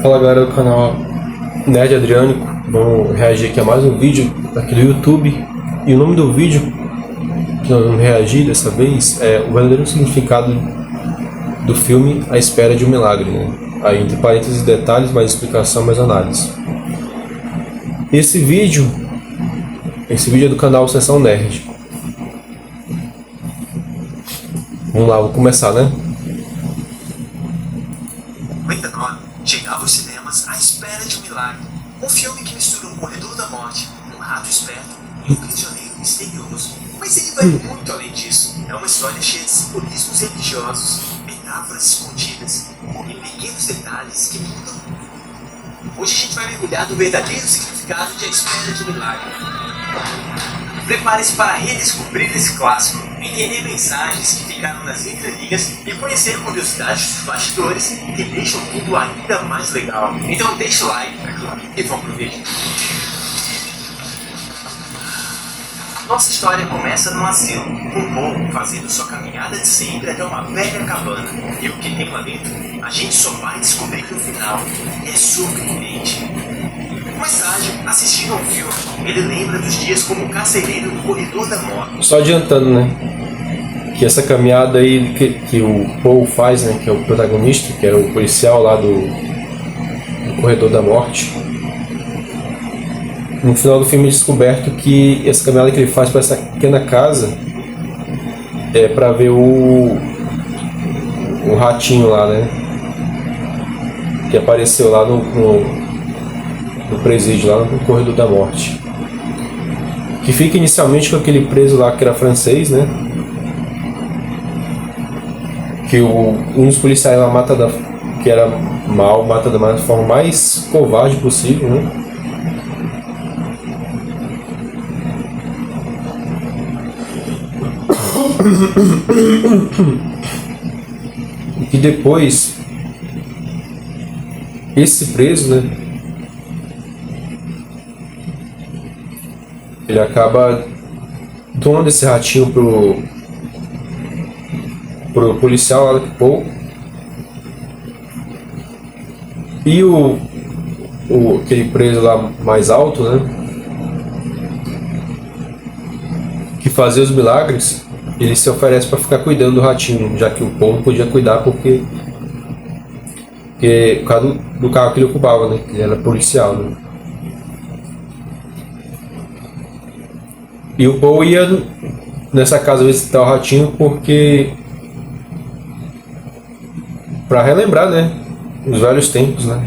Fala galera do canal Nerd Adriânico, vamos reagir aqui a mais um vídeo aqui do YouTube. E o nome do vídeo que nós vamos reagir dessa vez é o verdadeiro significado do filme A Espera de um Milagre, né? Aí entre parênteses detalhes, mais explicação, mais análise. Esse vídeo é do canal Sessão Nerd. Vamos lá, vou começar, né? Chegava aos cinemas À Espera de um Milagre, um filme que mistura um corredor da morte, um rato esperto e um prisioneiro misterioso. Mas ele vai muito além disso. É uma história cheia de simbolismos religiosos, metáforas escondidas e pequenos detalhes que mudam. Hoje a gente vai mergulhar no verdadeiro significado de A Espera de um Milagre. Prepare-se para redescobrir esse clássico, entender mensagens que ficaram nas entrelinhas e conhecer curiosidades dos bastidores que deixam tudo ainda mais legal. Então deixa o like, é claro, e vamos pro vídeo. Nossa história começa num asilo, com Paul fazendo sua caminhada de sempre até uma velha cabana. E o que tem lá dentro, a gente só vai descobrir no final. É surpreendente. Mais tarde, assistindo ao filme, ele lembra dos dias como carcereiro no corredor da morte. Só adiantando, né? Que essa caminhada aí que o Paul faz, né? Que é o protagonista, que é o policial lá do corredor da morte. No final do filme é descoberto que essa caminhada que ele faz para essa pequena casa é para ver o ratinho lá, né? Que apareceu lá no presídio, lá no corredor da morte. Que fica inicialmente com aquele preso lá que era francês, né? Que um dos policiais lá que era mal, mata da forma mais covarde possível, né? E depois esse preso, né? Ele acaba doando esse ratinho pro policial lá do Paul. E aquele preso lá mais alto, né? Que fazia os milagres, ele se oferece para ficar cuidando do ratinho, já que o Paul não podia cuidar porque por causa do carro que ele ocupava, né? Que ele era policial, né? E o Paul ia nessa casa visitar o ratinho porque para relembrar, né, os velhos tempos, né?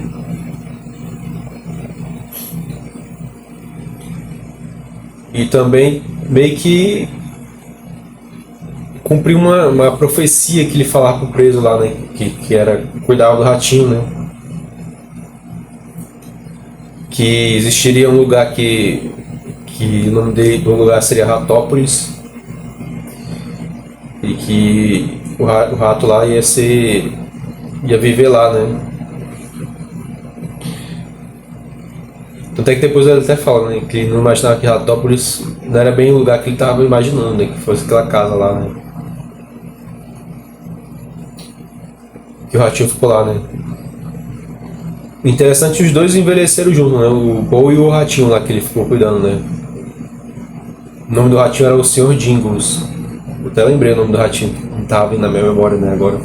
E também meio que cumprir uma profecia que ele falava pro preso lá, né, que era cuidar do ratinho, né? Que existiria um lugar que o nome do lugar seria Ratópolis, e que o rato lá ia viver lá, né? Tanto é que depois ele até fala, né, que ele não imaginava que Ratópolis não era bem o lugar que ele estava imaginando, né, que fosse aquela casa lá, né? Que o ratinho ficou lá, né? Interessante, os dois envelheceram juntos, né? O Paul e o ratinho lá que ele ficou cuidando, né? O nome do ratinho era o Sr. Jingles. Eu até lembrei o nome do ratinho, não estava vindo na minha memória, né, agora.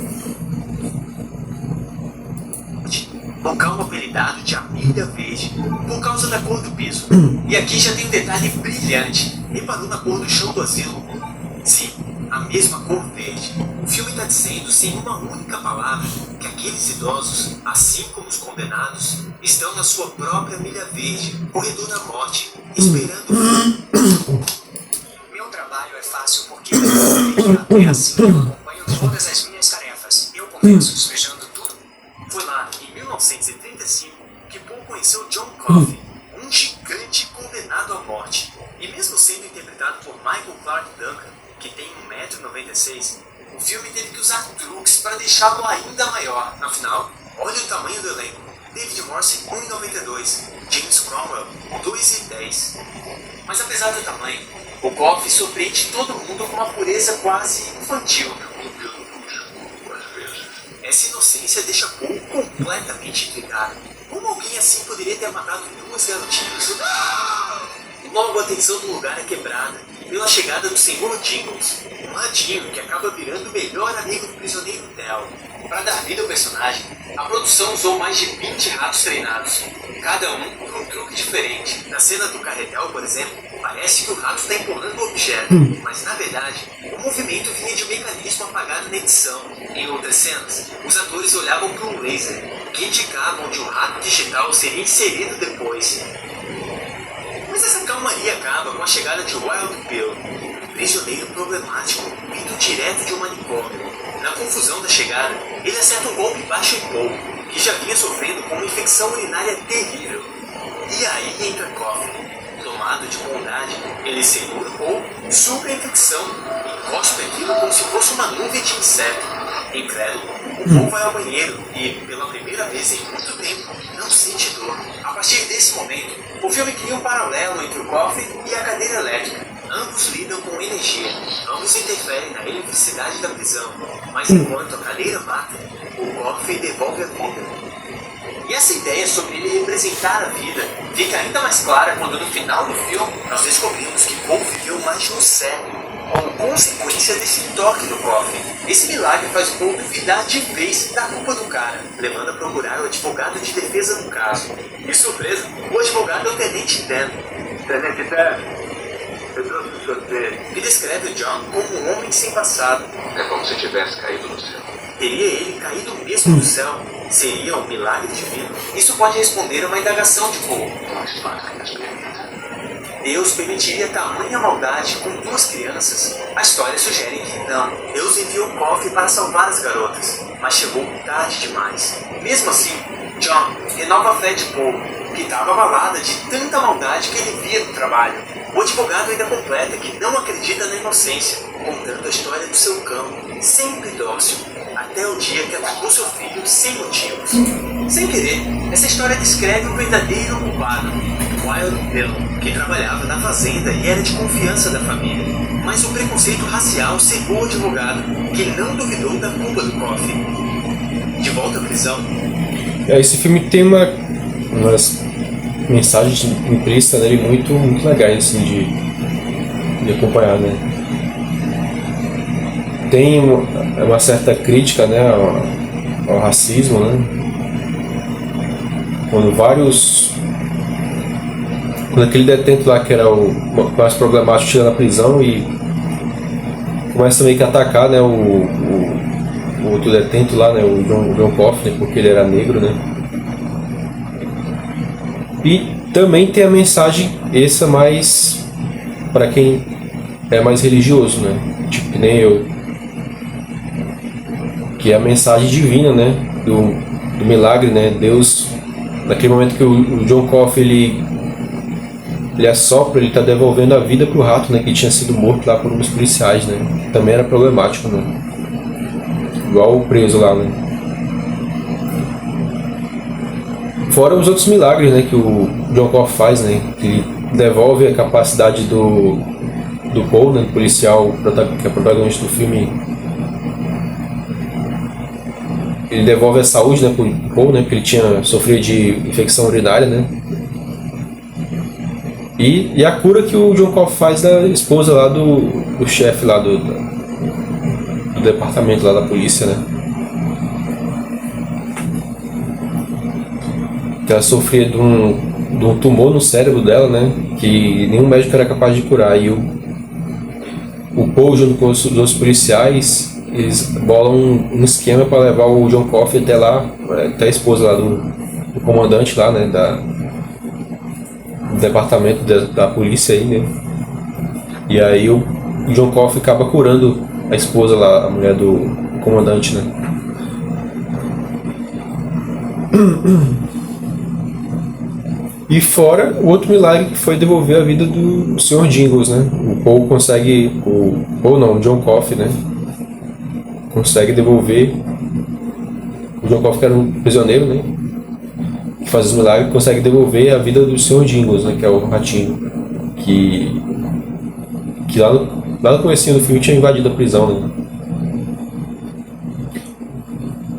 Local apelidado de Abelha Verde, por causa da cor do piso. E aqui já tem um detalhe brilhante. Reparou na cor do chão do asilo? Sim, a mesma cor verde. O filme está dizendo, sem uma única palavra, que aqueles idosos, assim como os condenados, estão na sua própria milha verde, corredor da morte, esperando. Meu trabalho é fácil porque é assim, eu acompanho todas as minhas tarefas. Eu começo despejando tudo. Foi lá, em 1935, que Paul conheceu John Coffey, um gigante condenado à morte. E mesmo sendo interpretado por Michael Clark Duncan, que tem 1,96 m, o filme teve que usar truques para deixá-lo ainda maior. Afinal, olha o tamanho do elenco. David Morse, 1,92 m, James Cromwell, 2,10 m. Mas apesar do tamanho, o Coffey surpreende todo mundo com uma pureza quase infantil. Essa inocência deixa Paul completamente mente intrigado. Como alguém assim poderia ter matado 2 garotinhas? Logo a tensão do lugar é quebrada pela chegada do Senhor Jingles, um ladinho que acaba virando o melhor amigo do prisioneiro Del. Para dar vida ao personagem, a produção usou mais de 20 ratos treinados, cada um com um truque diferente. Na cena do carretel, por exemplo, parece que o rato está empurrando o objeto, mas na verdade, o movimento vinha de um mecanismo apagado na edição. Em outras cenas, os atores olhavam para um laser, que indicava onde o rato digital seria inserido depois. Mas essa calmaria acaba com a chegada de Wild Bill, um prisioneiro problemático, vindo direto de um manicômio. Na confusão da chegada, ele acerta um golpe baixo em Paul, que já vinha sofrendo com uma infecção urinária terrível. E aí entra Coffee. Tomado de bondade, ele segura Paul, suga a infecção e cospe aquilo como se fosse uma nuvem de inseto. Incrédulo, o Paul vai ao banheiro e, pela primeira vez em muito tempo, não sente dor. A partir desse momento, o filme cria um paralelo entre o Coffee e a cadeira elétrica. Ambos lidam com energia, ambos interferem na eletricidade da prisão, mas enquanto a cadeira mata, o Coffee devolve a vida. E essa ideia sobre ele representar a vida fica ainda mais clara quando no final do filme nós descobrimos que Paul viveu mais de um século, como consequência desse toque do Coffee. Esse milagre faz o Paul duvidar de vez da culpa do cara, levando a procurar o advogado de defesa no caso. E surpresa, o advogado é o Tenente Dan. Tenente Dan, eu trouxe o sorteio. E descreve o John como um homem sem passado. É como se tivesse caído no céu. Teria ele caído mesmo do céu? Seria um milagre divino? Isso pode responder a uma indagação de Paul. Deus permitiria tamanha maldade com 2 crianças? A história sugere que não. Deus enviou Coffee para salvar as garotas, mas chegou tarde demais. Mesmo assim, John renova a fé de Paul, que estava abalada de tanta maldade que ele via no trabalho. O advogado ainda completa que não acredita na inocência, contando a história do seu cão, sempre dócil, até o dia que atacou seu filho sem motivos. Sem querer, essa história descreve o verdadeiro culpado, Wild Bill, que trabalhava na fazenda e era de confiança da família. Mas o preconceito racial cegou o advogado, que não duvidou da culpa do Coffee. De volta à prisão. Esse filme tem umas mensagens implícitas nele muito legais assim, de acompanhar, né? Tem uma certa crítica, né, ao racismo, né? Quando aquele detento lá que era o mais problemático tira na prisão e começa meio que a atacar, né, o outro detento lá, né, o John Coffey, porque ele era negro, né? E também tem a mensagem essa mais para quem é mais religioso, né? Tipo que nem eu, que é a mensagem divina, né? Do milagre, né? Deus, naquele momento que o John Coffey ele assopra, ele está devolvendo a vida pro rato, né? Que tinha sido morto lá por uns policiais, né? Também era problemático, né? Igual o preso lá, né? Fora os outros milagres, né? Que o John Coffey faz, né? Que ele devolve a capacidade do Paul, né? Do policial que é protagonista do filme. Ele devolve a saúde, né, pro Paul, né, porque ele tinha sofrido de infecção urinária, né, e a cura que o John Coffey faz da esposa lá do chefe lá do departamento lá da polícia, né, que ela sofria de um tumor no cérebro dela, né, que nenhum médico era capaz de curar, e o Paul junto com os outros policiais eles bolam um esquema para levar o John Coffey até lá, até a esposa lá do comandante lá, né, do departamento da polícia aí, né. E aí o John Coffey acaba curando a esposa lá, a mulher do comandante, né. E fora o outro milagre que foi devolver a vida do Sr. Jingles, né. O Paul consegue, o John Coffey, né, consegue devolver o John Coffey, que era um prisioneiro, né, que faz os milagres, consegue devolver a vida do Sr. Jingles, né, que é o ratinho, que lá no comecinho do filme tinha invadido a prisão, né,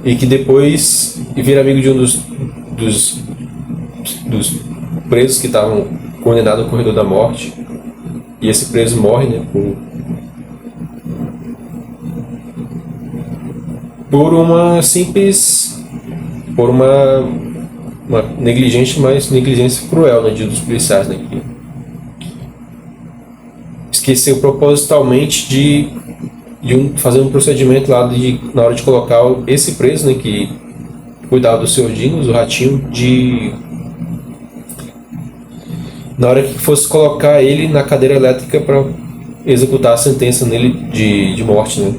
e que depois e vira amigo de um dos presos que estavam condenados ao corredor da morte. E esse preso morre, né, por uma simples, por uma negligência cruel, né, dos policiais, né, que esqueceu propositalmente de fazer um procedimento lá na hora de colocar esse preso, né, que cuidava do Sr. Dingles, o ratinho, na hora que fosse colocar ele na cadeira elétrica para executar a sentença nele de morte, né.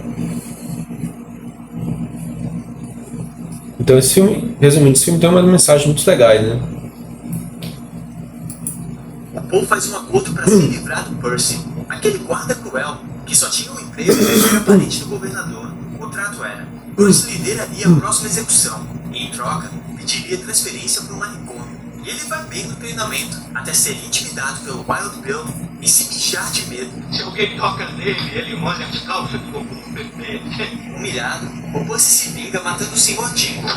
Então esse filme, resumindo, esse filme tem umas mensagens muito legais, né. O Paul faz um acordo para se livrar do Percy, aquele guarda cruel que só tinha um emprego e era parente do governador. O trato era: Percy lideraria a próxima execução e, em troca, pediria transferência para um manicômio. E ele vai bem no treinamento, até ser intimidado pelo Wild Bill e se mijar de medo. Se alguém toca nele, ele molha as calças como um bebê. Humilhado, o Percy se vinga matando o Sr. Dingle.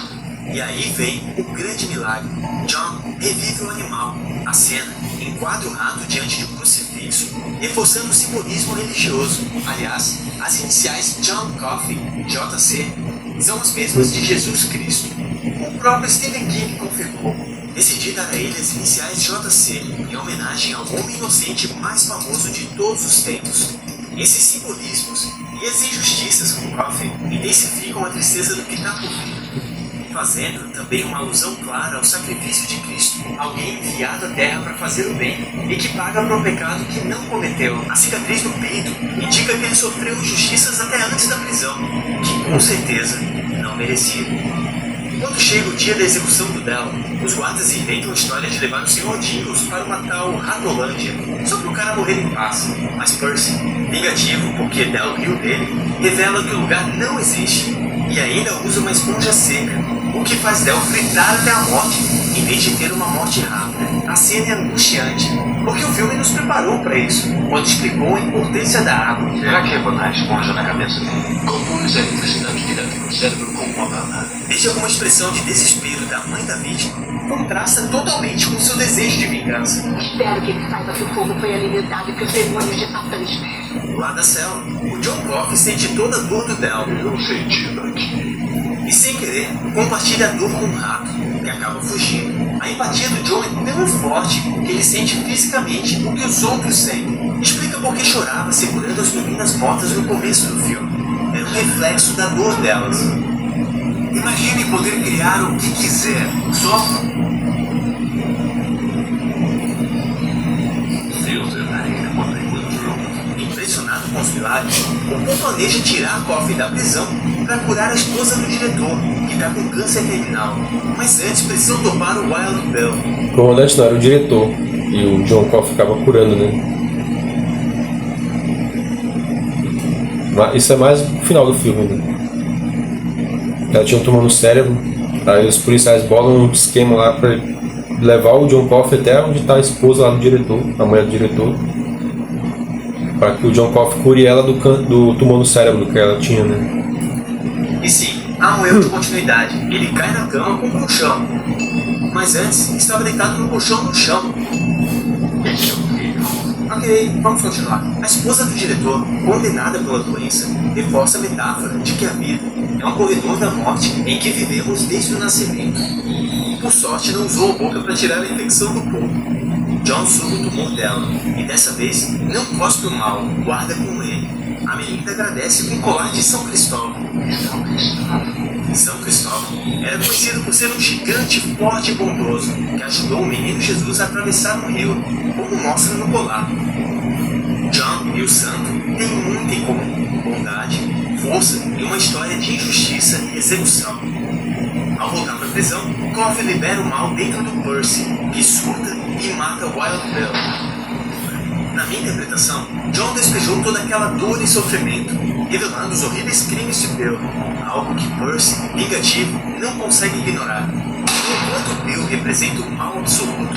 E aí vem o grande milagre. John revive o animal. A cena enquadra o rato diante de um crucifixo, reforçando o simbolismo religioso. Aliás, as iniciais John Coffey, JC, são as mesmas de Jesus Cristo. O próprio Stephen King confirmou. Decidi dar a ele as iniciais JC, em homenagem ao homem inocente mais famoso de todos os tempos. Esses simbolismos e as injustiças com Coffey intensificam a tristeza do que está por vir, fazendo também uma alusão clara ao sacrifício de Cristo, alguém enviado à Terra para fazer o bem e que paga por um pecado que não cometeu. A cicatriz no peito indica que ele sofreu injustiças até antes da prisão, que com certeza não merecia. Quando chega o dia da execução do Del, os guardas inventam a história de levar o Sr. Dingles para uma tal Ratolândia, só para o cara morrer em paz. Mas Percy, vingativo porque Del riu dele, revela que o lugar não existe e ainda usa uma esponja seca, o que faz Del fritar até a morte, em vez de ter uma morte rápida. A cena é angustiante, porque o filme nos preparou para isso, quando explicou a importância da água. Será que é botar a esponja na cabeça dele? Conduz a eletricidade direto no cérebro com uma bala. Veja como a expressão de desespero da mãe da vítima contrasta totalmente com seu desejo de vingança. Espero que ele saiba que o fogo foi alimentado por demônios de Satãs. Lá da cela, o John Coffey sente toda a dor do Del. Eu senti daqui. E sem querer, compartilha a dor com o rato, que acaba fugindo. A empatia do John é tão forte que ele sente fisicamente o que os outros sentem. Explica por que chorava segurando as meninas mortas no começo do filme. É um reflexo da dor delas. Imagine poder criar o que quiser, só... Impressionado com os milagres, o Paul planeja tirar Coffey da prisão para curar a esposa do diretor, que está com câncer terminal. Mas antes precisam topar o Wild Bill. O comandante não era o diretor, e o John Coffey ficava curando, né? Isso é mais no final do filme, né? Ela tinha um tumor no cérebro, aí os policiais bolam um esquema lá para levar o John Coffey até onde está a esposa lá do diretor, a mulher do diretor, para que o John Coffey cure ela do tumor no cérebro que ela tinha, né? E sim, há um erro de continuidade. Ele cai na cama com um colchão. Mas antes, estava deitado no colchão no chão. Ok, vamos continuar. A esposa do diretor, condenada pela doença, reforça a metáfora de que a vida é um corredor da morte em que vivemos desde o nascimento. Por sorte, não usou a boca para tirar a infecção do corpo. John suga o tumor dela, e dessa vez não cospe o mal, guarda com ele. A menina agradece com um colar de São Cristóvão. São Cristóvão era conhecido por ser um gigante forte e bondoso, que ajudou o menino Jesus a atravessar um rio, como mostra no colar. John e o santo têm muito em comum: bondade, força e uma história de injustiça e execução. Ao voltar para a prisão, Coffey libera o mal dentro do Percy, que surta e mata Wild Bill. Na minha interpretação, John despejou toda aquela dor e sofrimento, revelando os horríveis crimes de Bill, algo que Percy, vingativo, não consegue ignorar, enquanto Bill representa o mal absoluto.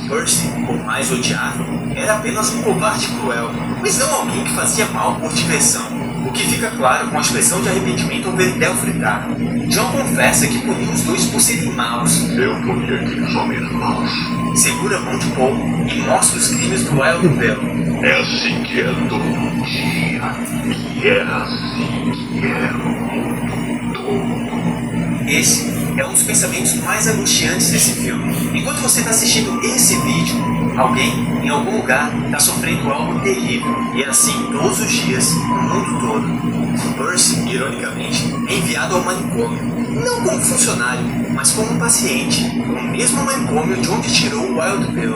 Percy, por mais odiável, era apenas um covarde cruel, mas não alguém que fazia mal por diversão. o que fica claro com a expressão de arrependimento ao ver Del fritar. John confessa que puniu os dois por serem maus. Eu puni aqueles homens maus. Segura a mão de Paul e mostra os crimes do Wild Bill. É assim que é todo dia. E é assim que é todo. Esse é um dos pensamentos mais angustiantes desse filme. Enquanto você está assistindo esse vídeo, alguém, em algum lugar, está sofrendo algo terrível. E é assim todos os dias, no mundo todo. Percy, ironicamente, é enviado ao manicômio. Não como funcionário, mas como paciente. No mesmo manicômio de onde tirou o Wild Bill.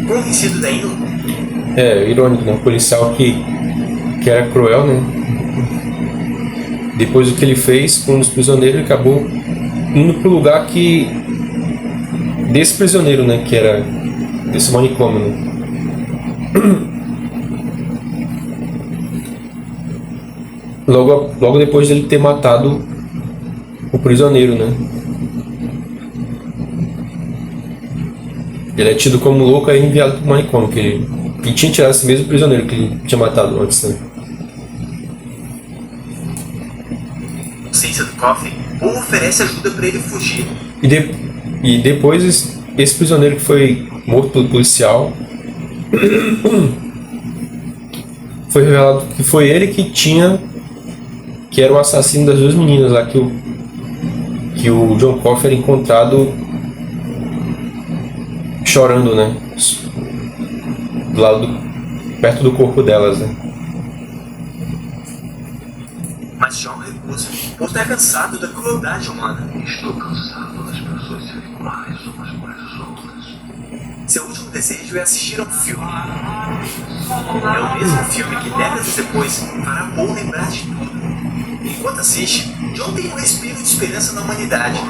Convencido da inocência. É irônico, né? Um policial que era cruel, né? Depois do que ele fez com os prisioneiros, ele acabou indo pro lugar que desse prisioneiro, né? Que era desse manicômio, né? Logo depois dele ter matado o prisioneiro, né? Ele é tido como louco e é enviado pro manicômio, que ele tinha tirado esse mesmo prisioneiro que ele tinha matado antes, né? Do Coffin, ou oferece ajuda para ele fugir. E depois esse prisioneiro que foi morto pelo policial foi revelado que foi ele que era o assassino das duas meninas lá que o John Coffey era encontrado chorando, né? Perto do corpo delas, né? Mas John recusa, por estar cansado da crueldade humana. Estou cansado das pessoas serem iguais umas com as outras. Seu último desejo é assistir a um filme. É o mesmo filme que décadas depois fará Paul lembrar de tudo. Enquanto assiste, John tem um respiro de esperança na humanidade.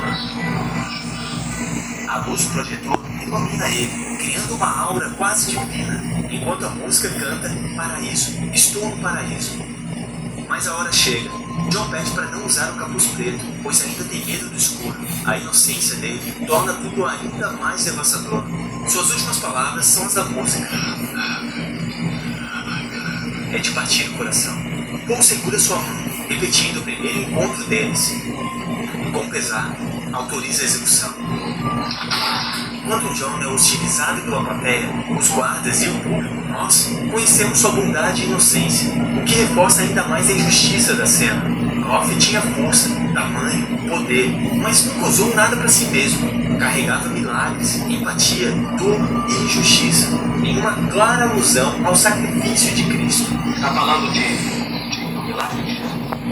A luz do projetor ilumina ele, criando uma aura quase divina, enquanto a música canta Paraíso, estou no paraíso. Mas a hora chega. John pede para não usar o capuz preto, pois ainda tem medo do escuro. A inocência dele torna tudo ainda mais devastador. Suas últimas palavras são as da música. É de partir o coração. Paul segura sua mão, repetindo o primeiro encontro deles. Com pesar, autoriza a execução. Quando John é hostilizado pela plateia, os guardas e o público, nós conhecemos sua bondade e inocência, o que reforça ainda mais a injustiça da cena. Coffey tinha força, tamanho, poder, mas nunca usou nada para si mesmo. Carregava milagres, empatia, dor e injustiça, em uma clara alusão ao sacrifício de Cristo. Está falando de milagres?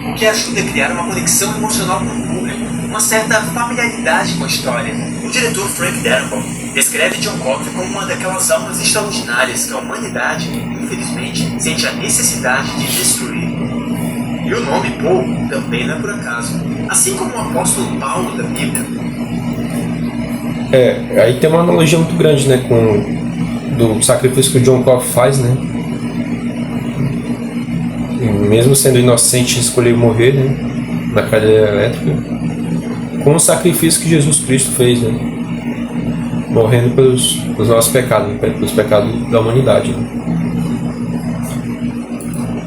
O que ajuda a criar uma conexão emocional com o público, uma certa familiaridade com a história. O diretor Frank Darabont descreve John Coffey como uma daquelas almas extraordinárias que a humanidade, infelizmente, sente a necessidade de destruir. E o nome Paul também não é por acaso, assim como o apóstolo Paulo da Bíblia. Aí tem uma analogia muito grande, né, do sacrifício que o John Coffey faz, né? Mesmo sendo inocente, escolheu morrer, né, na cadeira elétrica, com o sacrifício que Jesus Cristo fez, né, morrendo pelos nossos pecados, né, pelos pecados da humanidade, né.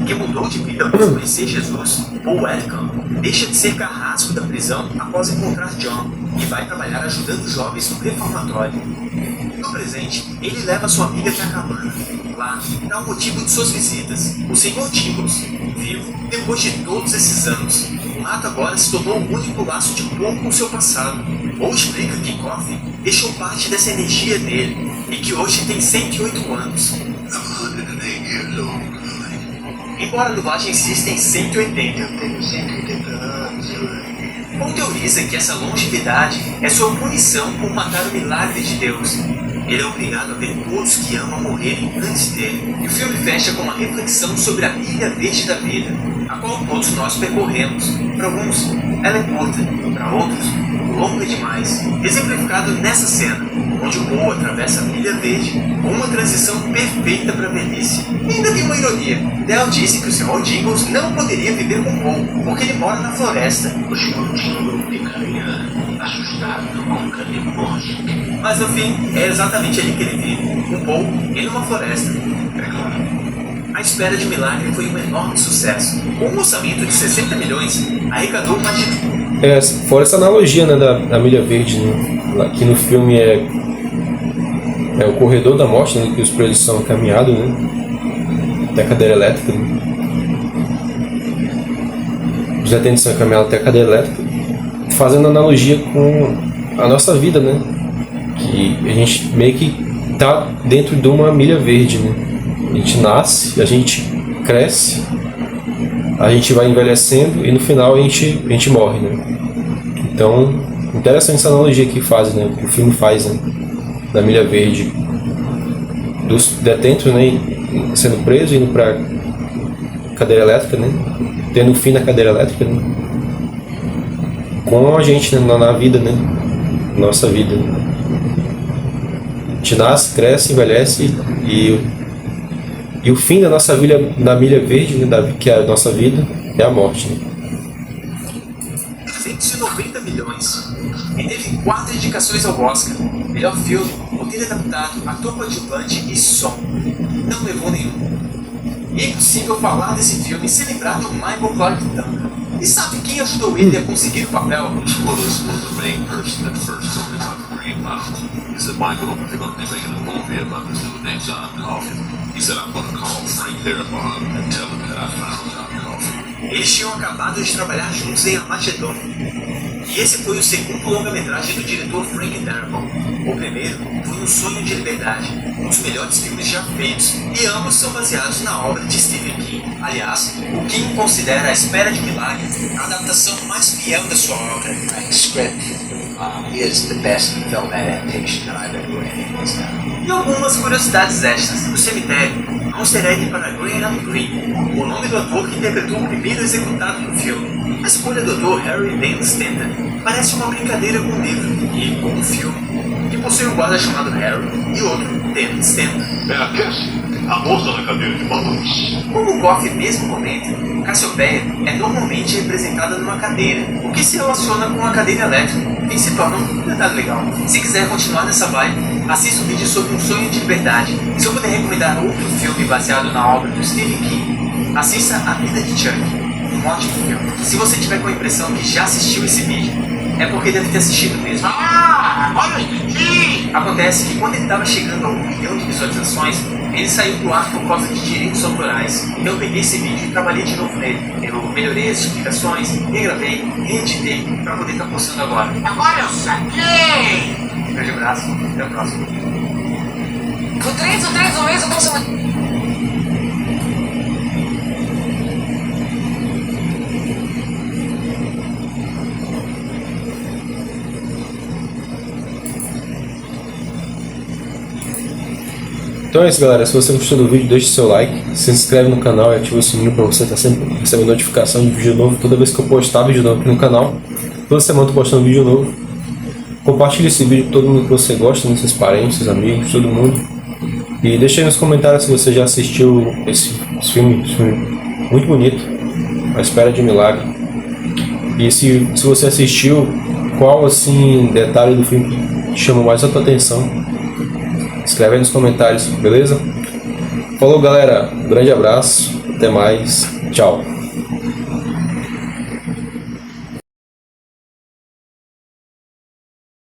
Que mudou de vida após conhecer Jesus, Paul Ellicott deixa de ser carrasco da prisão após encontrar John e vai trabalhar ajudando jovens no reformatório. No presente, ele leva sua amiga até a cabana. Lá, dá o motivo de suas visitas, o Sr. Jingles, vivo depois de todos esses anos. O rato agora se tornou o único laço de Paul com seu passado. Paul explica que Coffey deixou parte dessa energia nele e que hoje tem 108 anos. Embora a dublagem insista em 180, eu tenho 180 anos. Paul teoriza que essa longevidade é sua punição por matar o milagre de Deus. Ele é obrigado a ver todos que amam morrerem antes dele. E o filme fecha com uma reflexão sobre a ilha verde da vida, a qual todos nós percorremos. Para alguns, ela é curta, para outros, longa demais. Exemplificado nessa cena, onde o Paul atravessa a ilha verde com uma transição perfeita para a velhice. E ainda tem uma ironia. Del disse que o Sr. Jingles não poderia viver com Paul, porque ele mora na floresta. O Sr. Jingles ficaria assustado com o canibólico. Mas no fim, é exatamente ali que ele vive, com Paul e numa floresta. É claro. A Espera de Milagre foi um enorme sucesso. Com um orçamento de 60 milhões, arrecadou mais de... Fora essa analogia, né, da Milha Verde, né, que no filme é o corredor da morte, né, que os presos são encaminhados, né, até a cadeira elétrica, né. Os detentos são encaminhados até a cadeira elétrica, fazendo analogia com a nossa vida, né, que a gente meio que tá dentro de uma milha verde, né. A gente nasce, a gente cresce, a gente vai envelhecendo e no final a gente morre, né. Então, interessante essa analogia que faz, né, que o filme faz, né, da milha verde, dos detentos, né, sendo presos, indo para cadeira elétrica, né, tendo fim na cadeira elétrica, né, com a gente, né, na vida, né, nossa vida. A gente nasce, cresce, envelhece e o fim da nossa vida, da milha verde, né, que é a nossa vida, é a morte, né. 190 milhões e teve 4 indicações ao Oscar: melhor filme, roteiro adaptado, ator coadjuvante e som. Não levou nenhum. E é impossível falar desse filme sem lembrar do Michael Clarke Duncan. E sabe quem ajudou ele a conseguir o papel? Well, this was the main person that first told me about the Green Mile. He said, Michael, they're going to be making a movie about this dude named John Coffin. He said, I'm going to call Frank Darabont and tell him that I found John Coffin. Eles tinham acabado de trabalhar juntos em Armagedon. E esse foi o segundo longa-metragem do diretor Frank Darabont. O primeiro foi Um Sonho de Liberdade, um dos melhores filmes já feitos, e ambos são baseados na obra de Stephen King. Aliás, o King considera A Espera de Milagre a adaptação mais fiel da sua obra. The script is the best film adaptation that I've ever read. E algumas curiosidades extras. No cemitério, há um easter egg para Graham Greene, o nome do ator que interpretou o primeiro executado no filme. A escolha do ator Harry Dean Stanton parece uma brincadeira com o livro e com o filme, que possui um guarda chamado Harry e outro Dean Stanton. É a Cassie, a moça na cadeira de balanço. Como o Goff mesmo comenta, Cassiopeia é normalmente representada numa cadeira, o que se relaciona com a cadeira elétrica, e se torna um detalhe legal. Se quiser continuar nessa vibe, assista um vídeo sobre Um Sonho de Liberdade. E se eu puder recomendar outro filme baseado na obra do Stephen King, assista A Vida de Chuck, um ótimo filme. Se você tiver com a impressão que já assistiu esse vídeo, é porque deve ter assistido mesmo. Agora eu entendi! Acontece que quando ele estava chegando a 1 milhão de visualizações, ele saiu do ar por causa de direitos autorais. Então eu peguei esse vídeo e trabalhei de novo nele. Eu melhorei as explicações, regravei, reeditei para poder estar postando agora. Agora eu saquei! Um grande abraço, até o próximo. O 3 do mês eu consigo... Então é isso, galera. Se você gostou do vídeo, deixe seu like, se inscreve no canal e ativa o sininho para você estar sempre recebendo notificação de vídeo novo toda vez que eu postar vídeo novo aqui no canal. Toda semana eu tô postando vídeo novo. Compartilhe esse vídeo com todo mundo que você gosta, seus parentes, seus amigos, todo mundo. E deixe aí nos comentários se você já assistiu esse filme muito bonito, A Espera de Milagre. E se você assistiu, qual assim detalhe do filme que chamou mais a tua atenção? Escreve aí nos comentários, beleza? Falou, galera. Um grande abraço. Até mais. Tchau.